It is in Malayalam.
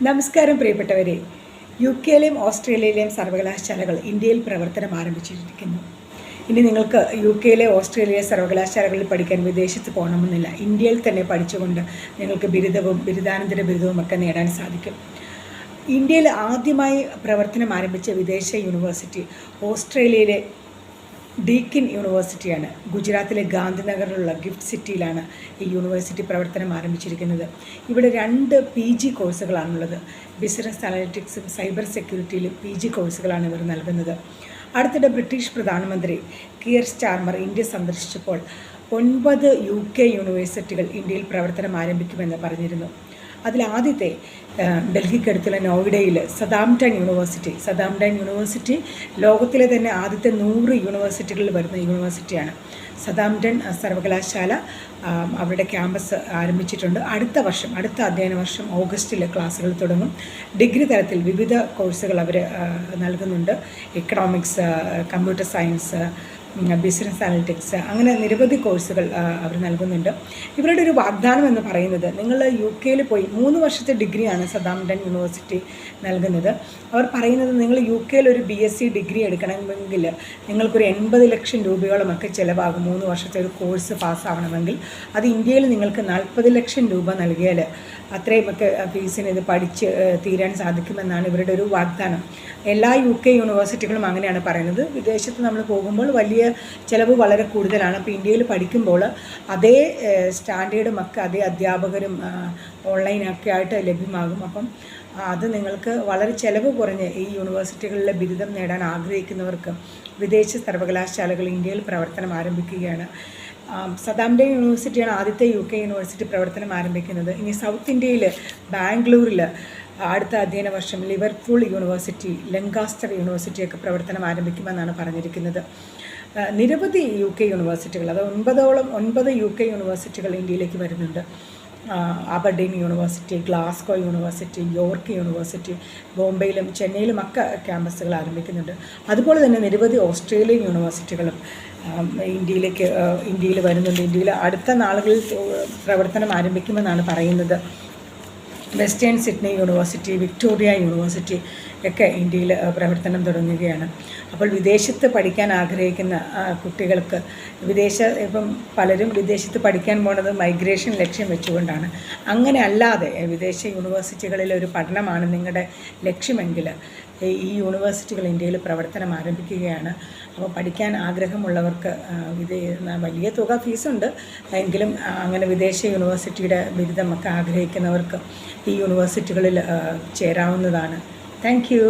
നമസ്കാരം പ്രിയപ്പെട്ടവരെ. യുകെയിലെയും ഓസ്ട്രേലിയയിലെയും സർവകലാശാലകൾ ഇന്ത്യയിൽ പ്രവർത്തനം ആരംഭിച്ചിരിക്കുന്നു. ഇനി നിങ്ങൾക്ക് യുകെയിലെ ഓസ്ട്രേലിയയിലെ സർവകലാശാലകളിൽ പഠിക്കാൻ വിദേശത്ത് പോകണമെന്നില്ല. ഇന്ത്യയിൽ തന്നെ പഠിച്ചുകൊണ്ട് നിങ്ങൾക്ക് ബിരുദവും ബിരുദാനന്തര ബിരുദവും ഒക്കെ നേടാൻ സാധിക്കും. ഇന്ത്യയിൽ ആദ്യമായി പ്രവർത്തനം ആരംഭിച്ച വിദേശ യൂണിവേഴ്സിറ്റി ഓസ്ട്രേലിയയിലെ ഡീക്കിൻ യൂണിവേഴ്സിറ്റിയാണ്. ഗുജറാത്തിലെ ഗാന്ധിനഗറിലുള്ള ഗിഫ്റ്റ് സിറ്റിയിലാണ് ഈ യൂണിവേഴ്സിറ്റി പ്രവർത്തനം ആരംഭിച്ചിരിക്കുന്നത്. ഇവിടെ 2 PG കോഴ്സുകളാണുള്ളത്. ബിസിനസ് അനലിറ്റിക്സും സൈബർ സെക്യൂരിറ്റിയിലും PG കോഴ്സുകളാണ് ഇവർ നൽകുന്നത്. അടുത്തിടെ ബ്രിട്ടീഷ് പ്രധാനമന്ത്രി കിയർ സ്റ്റാർമർ ഇന്ത്യ സന്ദർശിച്ചപ്പോൾ 9 UK യൂണിവേഴ്സിറ്റികൾ ഇന്ത്യയിൽ പ്രവർത്തനം ആരംഭിക്കുമെന്ന് പറഞ്ഞിരുന്നു. അതിലാദ്യത്തെ ഡൽഹിക്കടുത്തുള്ള നോയിഡയിൽ സതാംപ്ടൺ യൂണിവേഴ്സിറ്റി ലോകത്തിലെ തന്നെ ആദ്യത്തെ 100 യൂണിവേഴ്സിറ്റികളിൽ വരുന്ന യൂണിവേഴ്സിറ്റിയാണ്. സതാംപ്ടൺ സർവകലാശാല അവരുടെ ക്യാമ്പസ് ആരംഭിച്ചിട്ടുണ്ട്. അടുത്ത അധ്യയന വർഷം ഓഗസ്റ്റിൽ ക്ലാസ്സുകൾ തുടങ്ങും. ഡിഗ്രി തലത്തിൽ വിവിധ കോഴ്സുകൾ അവർ നൽകുന്നുണ്ട്. Economics, computer science, business analytics, അങ്ങനെ നിരവധി കോഴ്സുകൾ അവർ നൽകുന്നുണ്ട്. ഇവരുടെ ഒരു വാഗ്ദാനം എന്ന് പറയുന്നത്, നിങ്ങൾ UK പോയി 3 വർഷത്തെ ഡിഗ്രിയാണ് സതാംപ്ടൺ യൂണിവേഴ്സിറ്റി നൽകുന്നത്. അവർ പറയുന്നത്, നിങ്ങൾ UK ഒരു BSc ഡിഗ്രി എടുക്കണമെങ്കിൽ നിങ്ങൾക്കൊരു 80 ലക്ഷം രൂപയോളമൊക്കെ ചിലവാകും 3 വർഷത്തെ ഒരു കോഴ്സ് പാസ്സാവണമെങ്കിൽ. അത് ഇന്ത്യയിൽ നിങ്ങൾക്ക് 40 ലക്ഷം രൂപ നൽകിയാൽ അത്രയുമൊക്കെ ഫീസിന് ഇത് പഠിച്ച് തീരാൻ സാധിക്കുമെന്നാണ് ഇവരുടെ ഒരു വാഗ്ദാനം. എല്ലാ UK യൂണിവേഴ്സിറ്റികളും അങ്ങനെയാണ് പറയുന്നത്. വിദേശത്ത് നമ്മൾ പോകുമ്പോൾ വലിയ ചിലവ് വളരെ കൂടുതലാണ്. അപ്പോൾ ഇന്ത്യയിൽ പഠിക്കുമ്പോൾ അതേ സ്റ്റാൻഡേർഡും ഒക്കെ അതേ അധ്യാപകരും ഓൺലൈനൊക്കെ ആയിട്ട് ലഭ്യമാകും. അപ്പം അത് നിങ്ങൾക്ക് വളരെ ചിലവ് കുറഞ്ഞ് ഈ യൂണിവേഴ്സിറ്റികളിലെ ബിരുദം നേടാൻ ആഗ്രഹിക്കുന്നവർക്ക് വിദേശ സർവകലാശാലകൾ ഇന്ത്യയിൽ പ്രവർത്തനം ആരംഭിക്കുകയാണ്. സതാംപ്ടൺ യൂണിവേഴ്സിറ്റിയാണ് ആദ്യത്തെ UK യൂണിവേഴ്സിറ്റി പ്രവർത്തനം ആരംഭിക്കുന്നത്. ഇനി സൗത്ത് ഇന്ത്യയിൽ ബാംഗ്ലൂരിൽ അടുത്ത അധ്യയന വർഷം ലിവർപൂൾ യൂണിവേഴ്സിറ്റി, ലങ്കാസ്റ്റർ യൂണിവേഴ്സിറ്റിയൊക്കെ പ്രവർത്തനം ആരംഭിക്കുമെന്നാണ് പറഞ്ഞിരിക്കുന്നത്. നിരവധി UK യൂണിവേഴ്സിറ്റികൾ, അത് 9 UK യൂണിവേഴ്സിറ്റികൾ ഇന്ത്യയിലേക്ക് വരുന്നുണ്ട്. Aberdeen university, Glasgow university, York university, ബോംബെയിലും ചെന്നൈയിലുമൊക്കെ ക്യാമ്പസുകൾ ആരംഭിക്കുന്നുണ്ട്. അതുപോലെ തന്നെ നിരവധി ഓസ്ട്രേലിയൻ യൂണിവേഴ്സിറ്റികളും ഇന്ത്യയിൽ വരുന്നുണ്ട്. ഇന്ത്യയിൽ അടുത്ത നാളുകളിൽ പ്രവർത്തനം ആരംഭിക്കുമെന്നാണ് പറയുന്നത്. Western Sydney university, Victoria university ഒക്കെ ഇന്ത്യയിൽ പ്രവർത്തനം തുടങ്ങുകയാണ്. അപ്പോൾ വിദേശത്ത് പഠിക്കാൻ ആഗ്രഹിക്കുന്ന കുട്ടികൾക്ക് ഇപ്പം പലരും വിദേശത്ത് പഠിക്കാൻ പോകുന്നത് മൈഗ്രേഷൻ ലക്ഷ്യം വെച്ചുകൊണ്ടാണ്. അങ്ങനെ അല്ലാതെ വിദേശ യൂണിവേഴ്സിറ്റികളിൽ ഒരു പഠനമാണ് നിങ്ങളുടെ ലക്ഷ്യമെങ്കിൽ ഈ യൂണിവേഴ്സിറ്റികൾ ഇന്ത്യയിൽ പ്രവർത്തനം ആരംഭിക്കുകയാണ്. അപ്പോൾ പഠിക്കാൻ ആഗ്രഹമുള്ളവർക്ക് വലിയ തുക ഫീസുണ്ട് എങ്കിലും അങ്ങനെ വിദേശ യൂണിവേഴ്സിറ്റിയുടെ ബിരുദമൊക്കെ ആഗ്രഹിക്കുന്നവർക്ക് ഈ യൂണിവേഴ്സിറ്റികളിൽ ചേരാവുന്നതാണ്. Thank you.